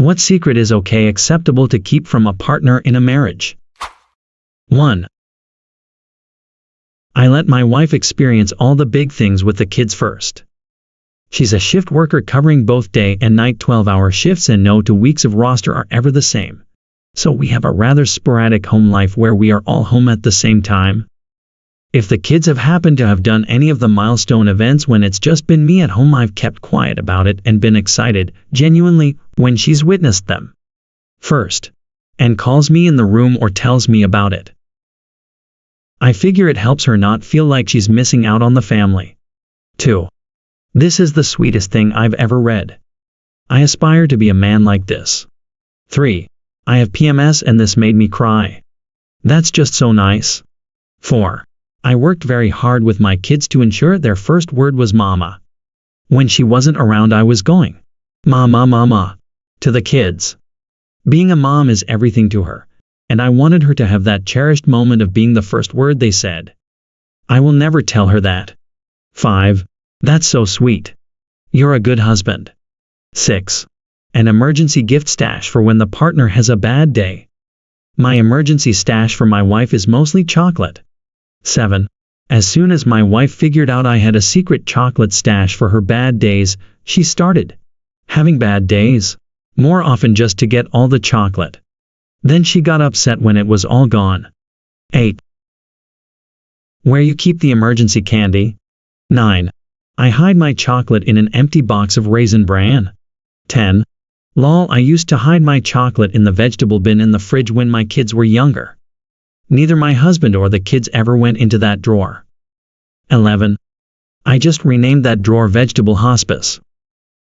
What secret is okay acceptable to keep from a partner in a marriage? 1. I let my wife experience all the big things with the kids first. She's a shift worker covering both day and night 12-hour shifts, and no 2 weeks of roster are ever the same. So we have a rather sporadic home life where we are all home at the same time. If the kids have happened to have done any of the milestone events when it's just been me at home, I've kept quiet about it and been excited, genuinely, when she's witnessed them first, and calls me in the room or tells me about it. I figure it helps her not feel like she's missing out on the family. 2. This is the sweetest thing I've ever read. I aspire to be a man like this. 3. I have PMS and this made me cry. That's just so nice. 4. I worked very hard with my kids to ensure their first word was mama. When she wasn't around, I was going, mama, mama, to the kids. Being a mom is everything to her, and I wanted her to have that cherished moment of being the first word they said. I will never tell her that. 5. That's so sweet. You're a good husband. 6. An emergency gift stash for when the partner has a bad day. My emergency stash for my wife is mostly chocolate. 7. As soon as my wife figured out I had a secret chocolate stash for her bad days, she started having bad days more often just to get all the chocolate. Then she got upset when it was all gone. 8. Where you keep the emergency candy? 9. I hide my chocolate in an empty box of Raisin Bran. 10. Lol, I used to hide my chocolate in the vegetable bin in the fridge when my kids were younger. Neither my husband or the kids ever went into that drawer. 11. I just renamed that drawer Vegetable Hospice.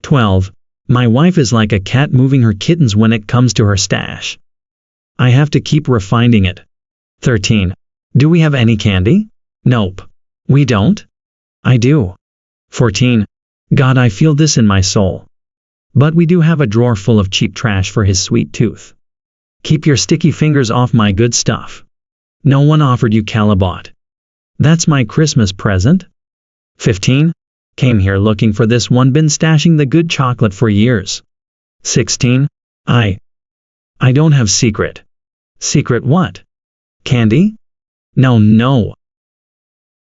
12. My wife is like a cat moving her kittens when it comes to her stash. I have to keep refining it. 13. Do we have any candy? Nope. We don't? I do. 14. God, I feel this in my soul. But we do have a drawer full of cheap trash for his sweet tooth. Keep your sticky fingers off my good stuff. No one offered you Calibot. That's my Christmas present. 15. Came here looking for this one, been stashing the good chocolate for years. 16. I don't have secret. Secret what? Candy? No.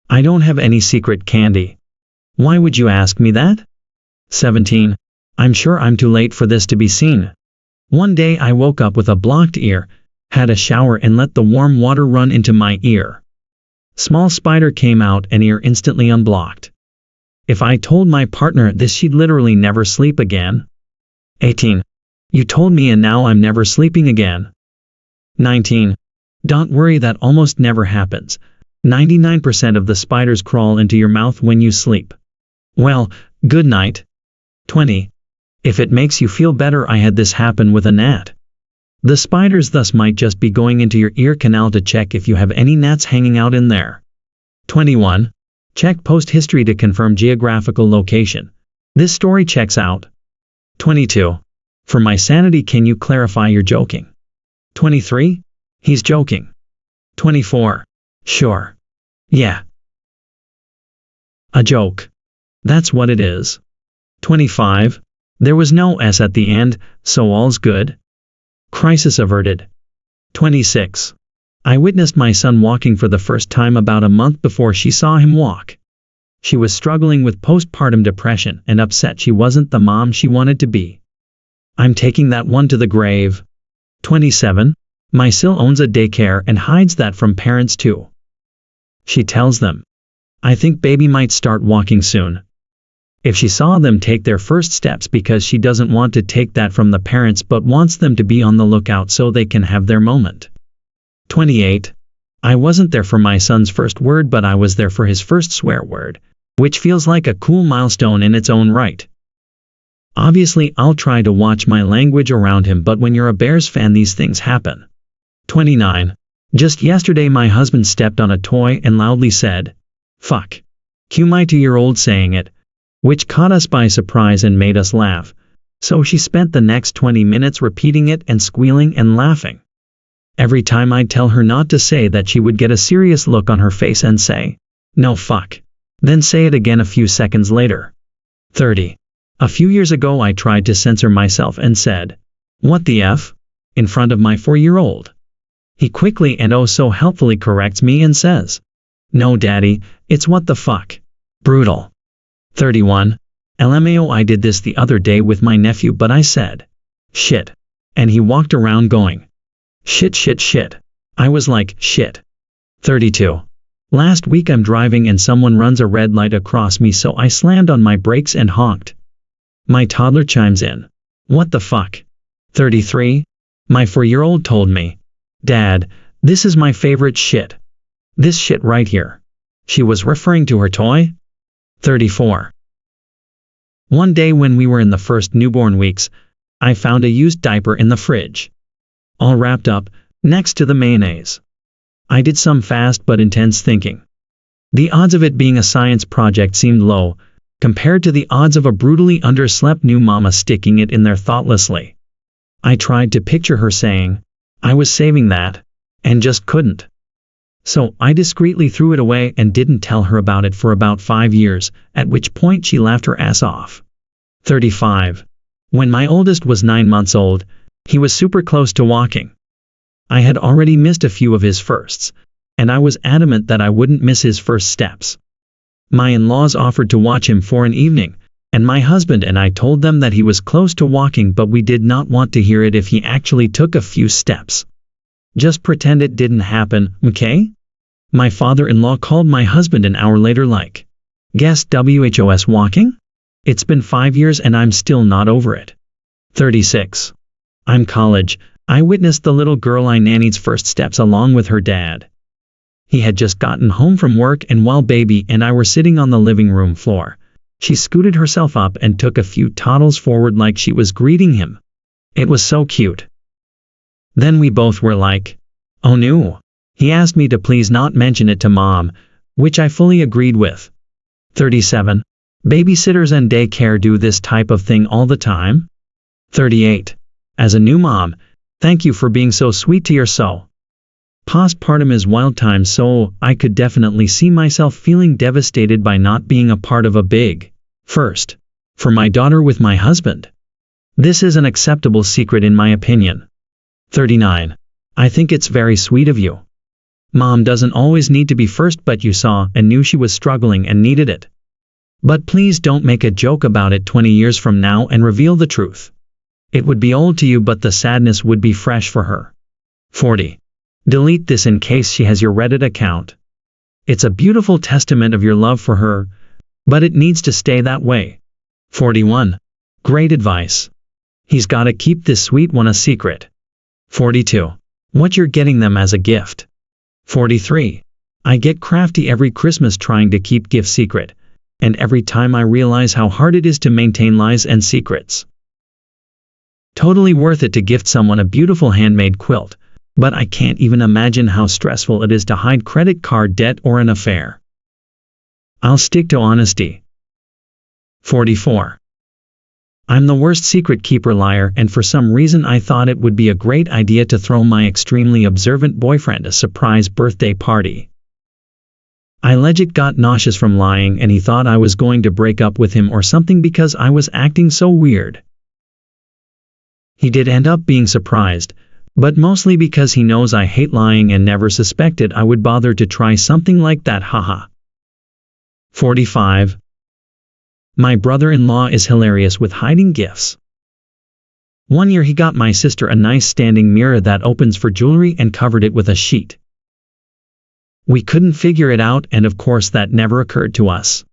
I don't have any secret candy. Why would you ask me that? 17. I'm sure I'm too late for this to be seen. One day I woke up with a blocked ear, had a shower and let the warm water run into my ear. Small spider came out and ear instantly unblocked. If I told my partner this, she'd literally never sleep again. 18. You told me and now I'm never sleeping again. 19. Don't worry, that almost never happens. 99% of the spiders crawl into your mouth when you sleep. Well, good night. 20. If it makes you feel better, I had this happen with a gnat. The spiders thus might just be going into your ear canal to check if you have any gnats hanging out in there. 21. Check post history to confirm geographical location. This story checks out. 22. For my sanity, can you clarify you're joking? 23. He's joking. 24. Sure. Yeah. A joke. That's what it is. 25. There was no S at the end, so all's good. Crisis averted. 26. I witnessed my son walking for the first time about a month before she saw him walk. She was struggling with postpartum depression and upset she wasn't the mom she wanted to be. I'm taking that one to the grave. 27. My Sil owns a daycare and hides that from parents too. She tells them, I think baby might start walking soon. If she saw them take their first steps, because she doesn't want to take that from the parents but wants them to be on the lookout so they can have their moment. 28. I wasn't there for my son's first word, but I was there for his first swear word, which feels like a cool milestone in its own right. Obviously, I'll try to watch my language around him, but when you're a Bears fan, these things happen. 29. Just yesterday my husband stepped on a toy and loudly said, fuck. Cue my 2-year-old saying it, which caught us by surprise and made us laugh. So she spent the next 20 minutes repeating it and squealing and laughing. Every time I'd tell her not to say that, she would get a serious look on her face and say, no fuck. Then say it again a few seconds later. 30. A few years ago I tried to censor myself and said, What the F? In front of my 4-year-old. He quickly and oh so helpfully corrects me and says, "No daddy, it's what the fuck." Brutal. 31. LMAO, I did this the other day with my nephew, but I said, "Shit." And he walked around going, "Shit, shit, shit." I was like, "Shit." 32. Last week I'm driving and someone runs a red light across me, so I slammed on my brakes and honked. My toddler chimes in, "What the fuck?" 33. My 4-year-old told me, "Dad, this is my favorite shit. This shit right here." She was referring to her toy. 34. One day when we were in the first newborn weeks, I found a used diaper in the fridge, all wrapped up, next to the mayonnaise. I did some fast but intense thinking. The odds of it being a science project seemed low, compared to the odds of a brutally underslept new mama sticking it in there thoughtlessly. I tried to picture her saying, "I was saving that," and just couldn't. So I discreetly threw it away and didn't tell her about it for about 5 years, at which point she laughed her ass off. 35. When my oldest was 9 months old, he was super close to walking. I had already missed a few of his firsts, and I was adamant that I wouldn't miss his first steps. My in-laws offered to watch him for an evening, and my husband and I told them that he was close to walking, but we did not want to hear it if he actually took a few steps. Just pretend it didn't happen, okay? My father-in-law called my husband an hour later like, "Guess WHOS walking? It's been 5 years and I'm still not over it." 36. I'm college. I witnessed the little girl I nannyed's first steps along with her dad. He had just gotten home from work, and while baby and I were sitting on the living room floor, she scooted herself up and took a few toddles forward like she was greeting him. It was so cute. Then we both were like, "Oh no." He asked me to please not mention it to mom, which I fully agreed with. 37. Babysitters and daycare do this type of thing all the time. 38. As a new mom, thank you for being so sweet to your so. Postpartum is wild time, so I could definitely see myself feeling devastated by not being a part of a big first for my daughter with my husband. This is an acceptable secret in my opinion. 39. I think it's very sweet of you. Mom doesn't always need to be first, but you saw and knew she was struggling and needed it. But please don't make a joke about it 20 years from now and reveal the truth. It would be old to you, but the sadness would be fresh for her. 40. Delete this in case she has your Reddit account. It's a beautiful testament of your love for her, but it needs to stay that way. 41. Great advice. He's gotta keep this sweet one a secret. 42. What you're getting them as a gift. 43. I get crafty every Christmas trying to keep gifts secret, and every time I realize how hard it is to maintain lies and secrets. Totally worth it to gift someone a beautiful handmade quilt, but I can't even imagine how stressful it is to hide credit card debt or an affair. I'll stick to honesty. 44. I'm the worst secret keeper liar, and for some reason I thought it would be a great idea to throw my extremely observant boyfriend a surprise birthday party. I legit got nauseous from lying, and he thought I was going to break up with him or something because I was acting so weird. He did end up being surprised, but mostly because he knows I hate lying and never suspected I would bother to try something like that, haha. 45. My brother-in-law is hilarious with hiding gifts. One year he got my sister a nice standing mirror that opens for jewelry and covered it with a sheet. We couldn't figure it out, and of course that never occurred to us.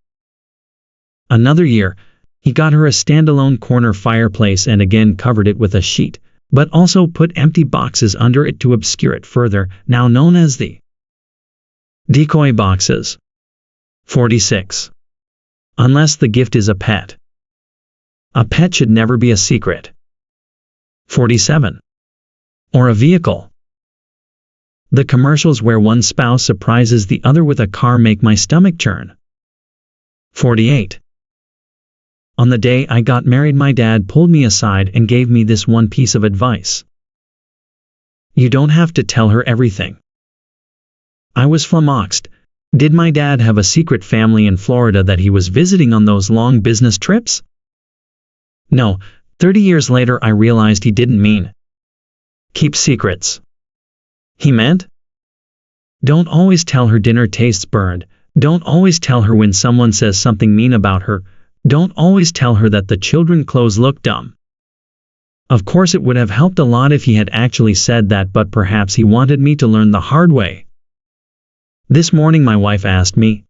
Another year, he got her a standalone corner fireplace and again covered it with a sheet, but also put empty boxes under it to obscure it further, now known as the decoy boxes. 46. Unless the gift is a pet. A pet should never be a secret. 47. Or a vehicle. The commercials where one spouse surprises the other with a car make my stomach churn. 48. On the day I got married, my dad pulled me aside and gave me this one piece of advice. You don't have to tell her everything. I was flummoxed. Did my dad have a secret family in Florida that he was visiting on those long business trips? No, 30 years later I realized he didn't mean keep secrets. He meant don't always tell her dinner tastes burned, don't always tell her when someone says something mean about her, don't always tell her that the children's clothes look dumb. Of course it would have helped a lot if he had actually said that, but perhaps he wanted me to learn the hard way. This morning my wife asked me,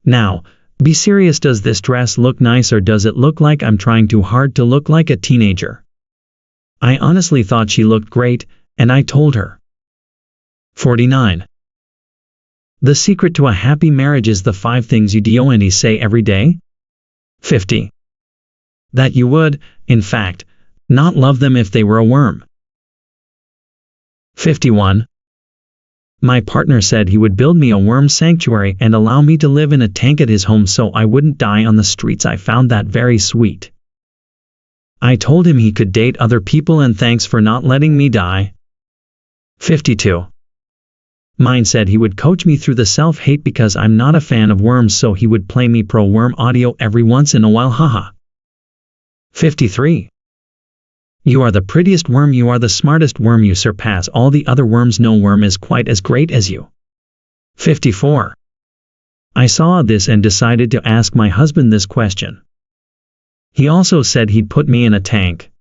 "Now, be serious, does this dress look nice or does it look like I'm trying too hard to look like a teenager?" I honestly thought she looked great, and I told her. 49. The secret to a happy marriage is the 5 things you don't say every day. 50. That you would, in fact, not love them if they were a worm. 51. My partner said he would build me a worm sanctuary and allow me to live in a tank at his home so I wouldn't die on the streets. I found that very sweet. I told him he could date other people and thanks for not letting me die. 52. Mine said he would coach me through the self-hate because I'm not a fan of worms, so he would play me pro-worm audio every once in a while, haha. 53. You are the prettiest worm, you are the smartest worm, you surpass all the other worms, no worm is quite as great as you. 54. I saw this and decided to ask my husband this question. He also said he'd put me in a tank.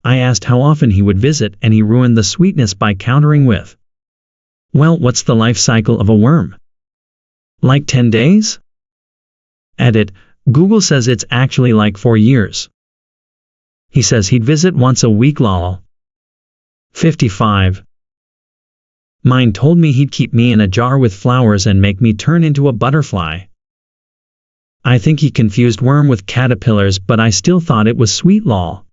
I asked how often he would visit and he ruined the sweetness by countering with, well, what's the life cycle of a worm? Like 10 days? Edit, Google says it's actually like 4 years. He says he'd visit once a week, lol. 55. Mine told me he'd keep me in a jar with flowers and make me turn into a butterfly. I think he confused worm with caterpillars, but I still thought it was sweet, lol.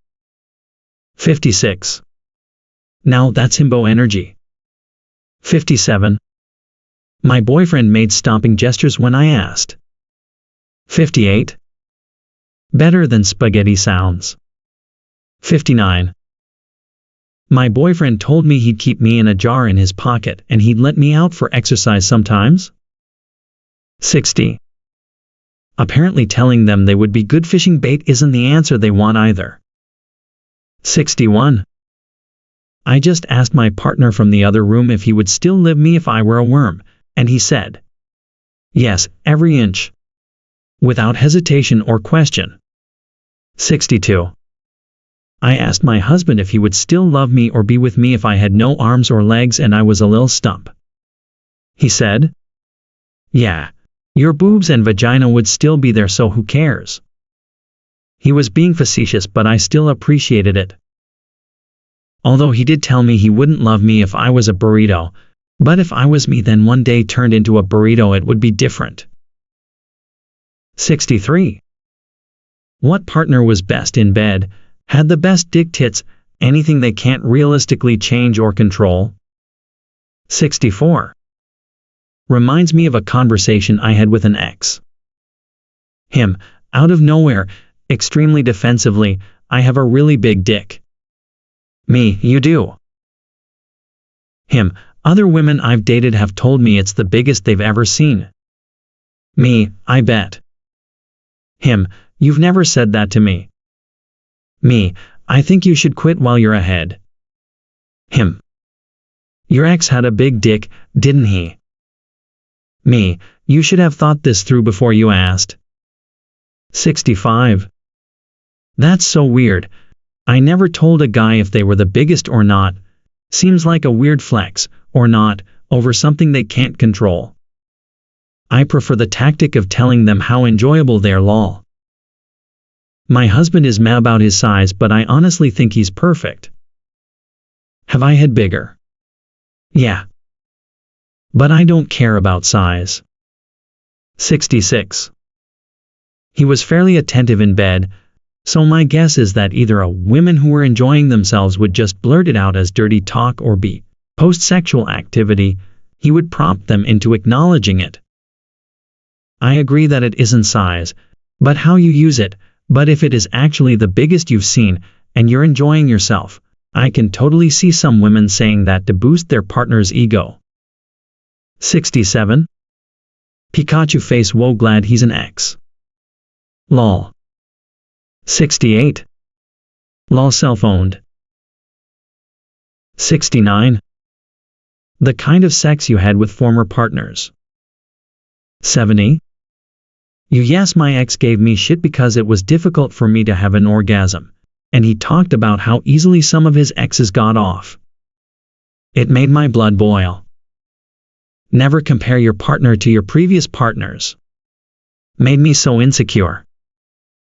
56. Now that's himbo energy. 57. My boyfriend made stomping gestures when I asked. 58. Better than spaghetti sounds. 59. My boyfriend told me he'd keep me in a jar in his pocket and he'd let me out for exercise sometimes. 60. Apparently telling them they would be good fishing bait isn't the answer they want either. 61. I just asked my partner from the other room if he would still live me if I were a worm, and he said, yes, every inch. Without hesitation or question. 62. I asked my husband if he would still love me or be with me if I had no arms or legs and I was a little stump. He said, yeah, your boobs and vagina would still be there, so who cares? He was being facetious, but I still appreciated it. Although he did tell me he wouldn't love me if I was a burrito, but if I was me then one day turned into a burrito, it would be different. 63. What partner was best in bed, had the best dick, tits, anything they can't realistically change or control? 64. Reminds me of a conversation I had with an ex. Him, out of nowhere, extremely defensively, I have a really big dick. Me, you do. Him, other women I've dated have told me it's the biggest they've ever seen. Me, I bet. Him, you've never said that to me. Me, I think you should quit while you're ahead. Him. Your ex had a big dick, didn't he? Me, you should have thought this through before you asked. 65. That's so weird. I never told a guy if they were the biggest or not. Seems like a weird flex, or not, over something they can't control. I prefer the tactic of telling them how enjoyable they're, lol. My husband is mad about his size, but I honestly think he's perfect. Have I had bigger? Yeah. But I don't care about size. 66. He was fairly attentive in bed, so my guess is that either a women who were enjoying themselves would just blurt it out as dirty talk, or B, post-sexual activity, he would prompt them into acknowledging it. I agree that it isn't size, but how you use it, but if it is actually the biggest you've seen, and you're enjoying yourself, I can totally see some women saying that to boost their partner's ego. 67. Pikachu face, whoa, glad he's an ex. Lol. 68. Lol self-owned. 69. The kind of sex you had with former partners. 70. Yes, my ex gave me shit because it was difficult for me to have an orgasm, and he talked about how easily some of his exes got off. It made my blood boil. Never compare your partner to your previous partners. Made me so insecure.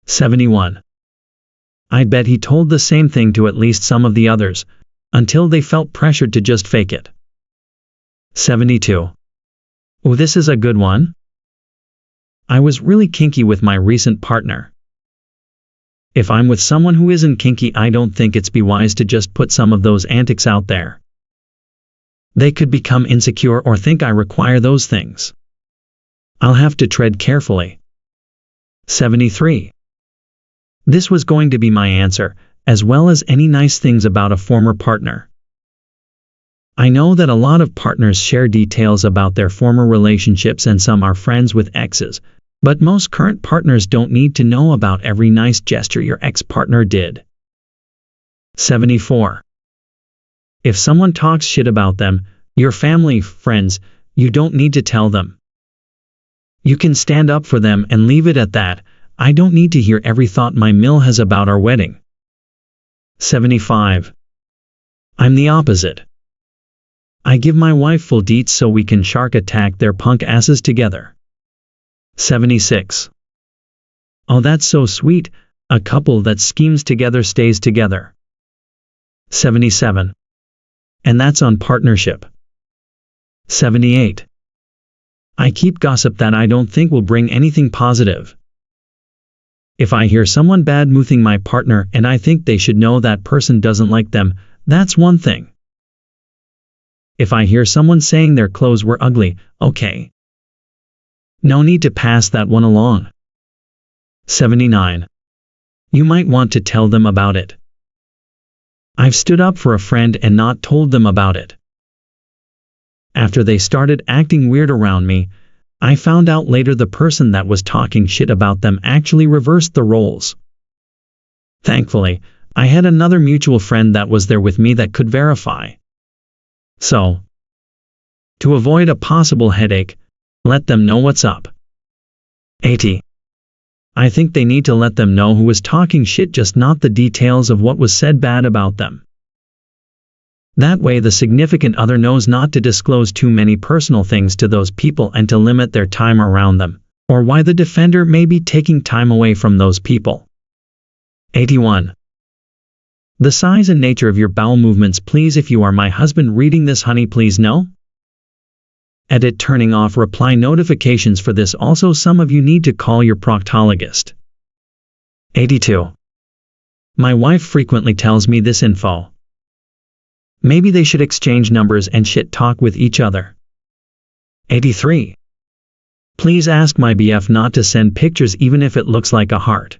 71. I bet he told the same thing to at least some of the others, until they felt pressured to just fake it. 72. Oh, this is a good one. I was really kinky with my recent partner. If I'm with someone who isn't kinky, I don't think it's be wise to just put some of those antics out there. They could become insecure or think I require those things. I'll have to tread carefully. 73. This was going to be my answer, as well as any nice things about a former partner. I know that a lot of partners share details about their former relationships and some are friends with exes, but most current partners don't need to know about every nice gesture your ex-partner did. 74. If someone talks shit about them, your family, friends, you don't need to tell them. You can stand up for them and leave it at that. I don't need to hear every thought my mill has about our wedding. 75. I'm the opposite. I give my wife full deets so we can shark attack their punk asses together. 76. Oh, that's so sweet, a couple that schemes together stays together. 77. And that's on partnership. 78. I keep gossip that I don't think will bring anything positive. If I hear someone bad-mouthing my partner and I think they should know that person doesn't like them, that's one thing. If I hear someone saying their clothes were ugly, okay. No need to pass that one along. 79. You might want to tell them about it. I've stood up for a friend and not told them about it. After they started acting weird around me, I found out later the person that was talking shit about them actually reversed the roles. Thankfully, I had another mutual friend that was there with me that could verify. So, to avoid a possible headache, let them know what's up. 80. I think they need to let them know who was talking shit, just not the details of what was said bad about them. That way the significant other knows not to disclose too many personal things to those people and to limit their time around them, or why the defender may be taking time away from those people. 81. The size and nature of your bowel movements, please. If you are my husband reading this, honey, please know. Edit turning off reply notifications for this. Also, some of you need to call your proctologist. 82. My wife frequently tells me this info. Maybe they should exchange numbers and shit talk with each other. 83. Please ask my BF not to send pictures even if it looks like a heart.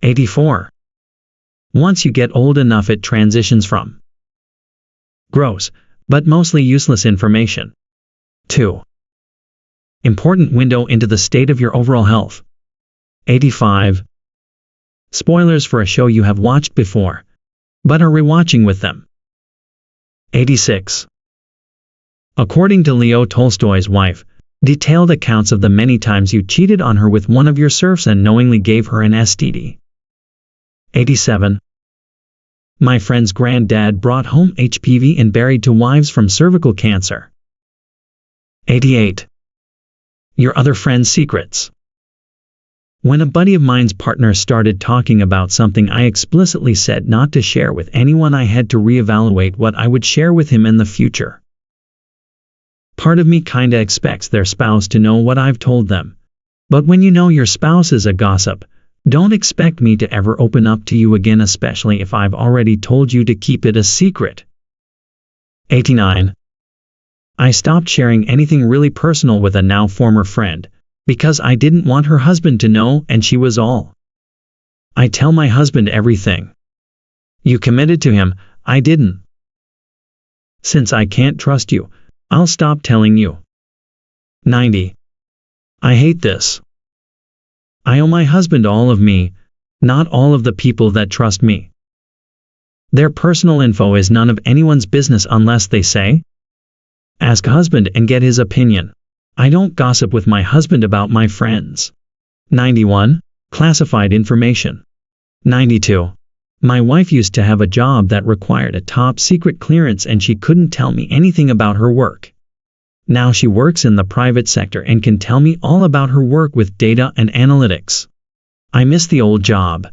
84. Once you get old enough, it transitions from gross, but mostly useless information, to important window into the state of your overall health. 85. Spoilers for a show you have watched before, but are rewatching with them. 86. According to Leo Tolstoy's wife, detailed accounts of the many times you cheated on her with one of your serfs and knowingly gave her an STD. 87. My friend's granddad brought home HPV and buried two wives from cervical cancer. 88. Your other friend's secrets. When a buddy of mine's partner started talking about something I explicitly said not to share with anyone, I had to reevaluate what I would share with him in the future. Part of me kinda expects their spouse to know what I've told them. But when you know your spouse is a gossip, don't expect me to ever open up to you again, especially if I've already told you to keep it a secret. 89. I stopped sharing anything really personal with a now former friend, because I didn't want her husband to know, and she was all. I tell my husband everything. You committed to him, I didn't. Since I can't trust you, I'll stop telling you. 90. I hate this. I owe my husband all of me, Not all of the people that trust me. Their personal info is none of anyone's business unless they say. Ask husband and get his opinion. I don't gossip with my husband about my friends. 91. Classified information. 92. My wife used to have a job that required a top secret clearance and she couldn't tell me anything about her work. Now she works in the private sector and can tell me all about her work with data and analytics. I miss the old job.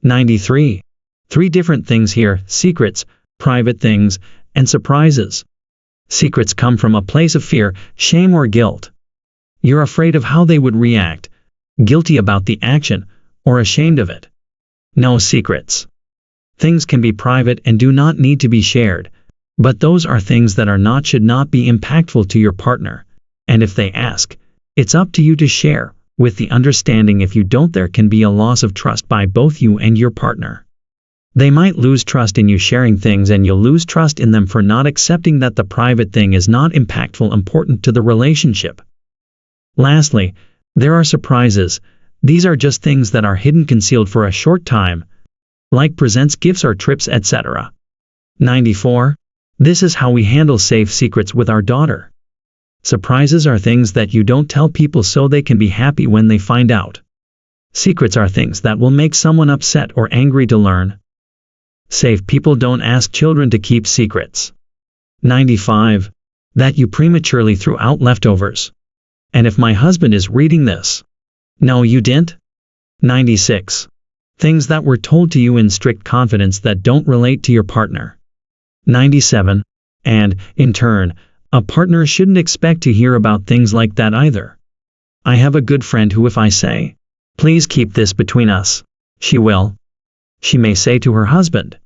93. 3 different things here: secrets, private things, and surprises. Secrets come from a place of fear, shame or guilt. You're afraid of how they would react, guilty about the action, or ashamed of it. No secrets. Things can be private and do not need to be shared, but those are things that should not be impactful to your partner, and if they ask, it's up to you to share, with the understanding if you don't there can be a loss of trust by both you and your partner. They might lose trust in you sharing things and you'll lose trust in them for not accepting that the private thing is not important to the relationship. Lastly, there are surprises. These are just things that are hidden, concealed for a short time, like presents, gifts or trips, etc. 94. This is how we handle safe secrets with our daughter. Surprises are things that you don't tell people so they can be happy when they find out. Secrets are things that will make someone upset or angry to learn. Safe people don't ask children to keep secrets. 95. That you prematurely threw out leftovers. And if my husband is reading this, no, you didn't. 96. Things that were told to you in strict confidence that don't relate to your partner. 97. And, in turn, a partner shouldn't expect to hear about things like that either. I have a good friend who, if I say, please keep this between us, she will. She may say to her husband,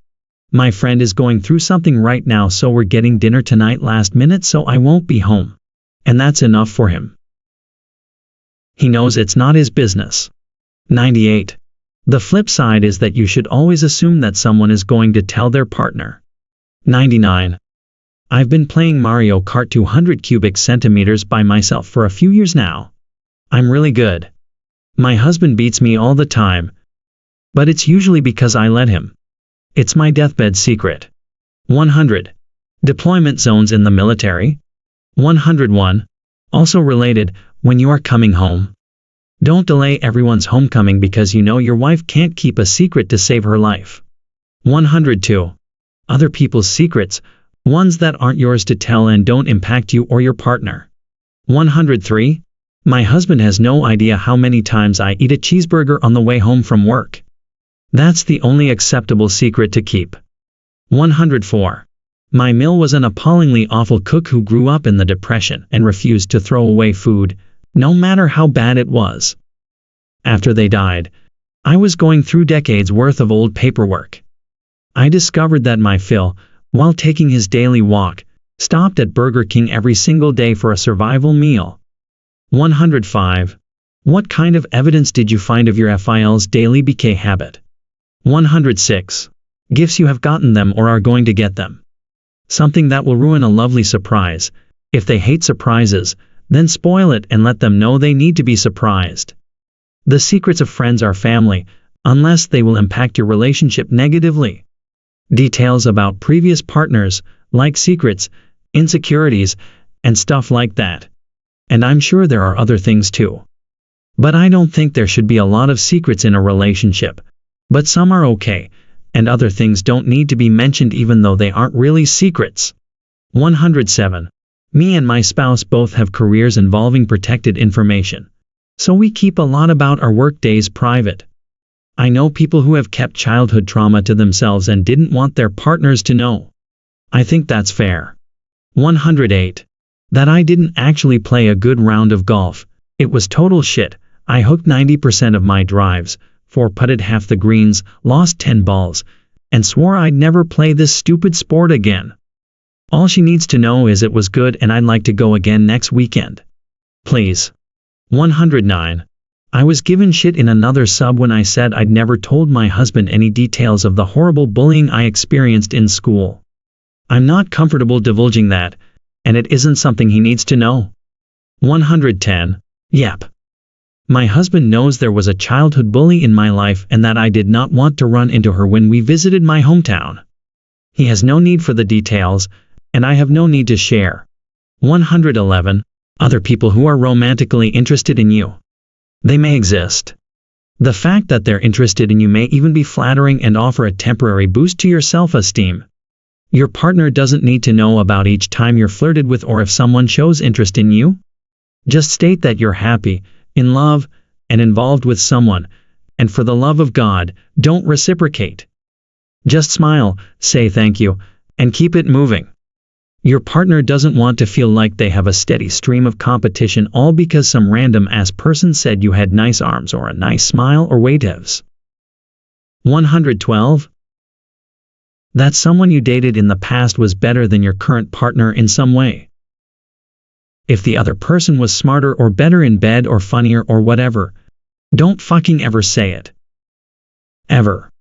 my friend is going through something right now, so we're getting dinner tonight last minute, so I won't be home. And that's enough for him. He knows it's not his business. 98. The flip side is that you should always assume that someone is going to tell their partner. 99. I've been playing Mario Kart 200 cubic centimeters by myself for a few years now. I'm really good. My husband beats me all the time, but it's usually because I let him. It's my deathbed secret. 100. Deployment zones in the military. 101. Also related, when you are coming home. Don't delay everyone's homecoming because you know your wife can't keep a secret to save her life. 102. Other people's secrets, ones that aren't yours to tell and don't impact you or your partner. 103. My husband has no idea how many times I eat a cheeseburger on the way home from work. That's the only acceptable secret to keep. 104. My mill was an appallingly awful cook who grew up in the Depression and refused to throw away food, no matter how bad it was. After they died, I was going through decades worth of old paperwork. I discovered that my Phil, while taking his daily walk, stopped at Burger King every single day for a survival meal. 105. What kind of evidence did you find of your FIL's daily BK habit? 106. Gifts you have gotten them or are going to get them. Something that will ruin a lovely surprise. If they hate surprises, then spoil it and let them know they need to be surprised. The secrets of friends are family, unless they will impact your relationship negatively. Details about previous partners, like secrets, insecurities, and stuff like that. And I'm sure there are other things too. But I don't think there should be a lot of secrets in a relationship. But some are okay, and other things don't need to be mentioned even though they aren't really secrets. 107. Me and my spouse both have careers involving protected information, so we keep a lot about our work days private. I know people who have kept childhood trauma to themselves and didn't want their partners to know. I think that's fair. 108. That I didn't actually play a good round of golf. It was total shit. I hooked 90% of my drives, 4-putted half the greens, lost 10 balls, and swore I'd never play this stupid sport again. All she needs to know is it was good and I'd like to go again next weekend. Please. 109. I was given shit in another sub when I said I'd never told my husband any details of the horrible bullying I experienced in school. I'm not comfortable divulging that, and it isn't something he needs to know. 110. Yep. My husband knows there was a childhood bully in my life and that I did not want to run into her when we visited my hometown. He has no need for the details, and I have no need to share. 111. Other people who are romantically interested in you. They may exist. The fact that they're interested in you may even be flattering and offer a temporary boost to your self-esteem. Your partner doesn't need to know about each time you're flirted with or if someone shows interest in you. Just state that you're happy, in love, and involved with someone, and for the love of God, don't reciprocate. Just smile, say thank you, and keep it moving. Your partner doesn't want to feel like they have a steady stream of competition all because some random ass person said you had nice arms or a nice smile or whatevs. 112. That someone you dated in the past was better than your current partner in some way. If the other person was smarter or better in bed or funnier or whatever, don't fucking ever say it. Ever.